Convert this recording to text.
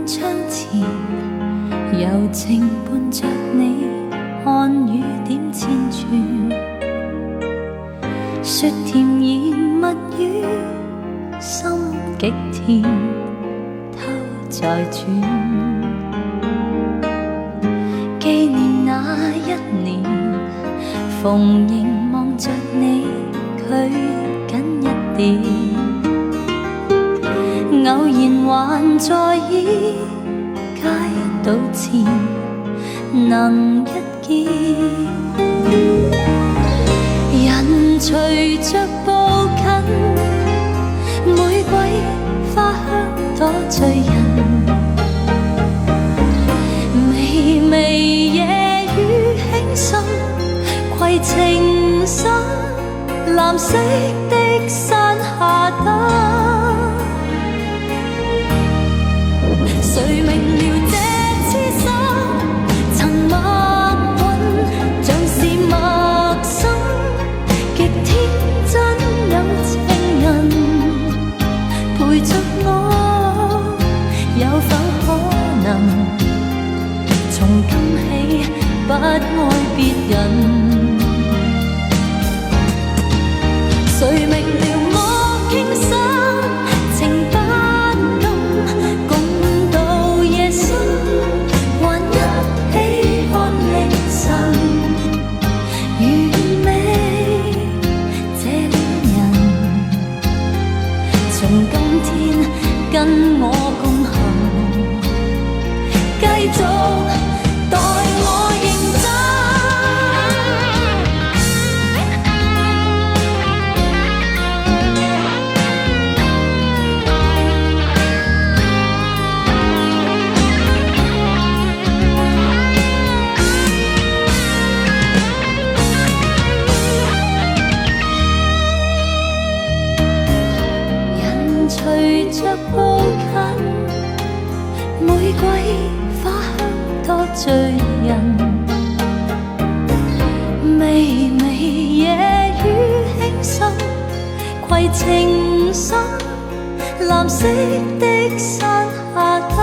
窗前，柔情伴着你，看雨點千串，說甜言蜜語，心極甜，偷在轉。紀念那一年，逢迎望着你，距緊一點。偶然還在意，街道前能一見。人隨着步近，玫瑰花香多醉人。微微夜雨輕滲，攜情深，藍色的山下燈。誰明了這痴心，曾默允，像是陌生，極天真有情人陪着我，有否可能從今起不愛別人？誰明了我傾心，情不甘，共度夜深，還一起看凌晨，完美這戀人，從今天跟我共行，繼續待我認真。人隨着步近，玫瑰花香多醉人。微微夜雨輕滲，攜情深，藍色的山下。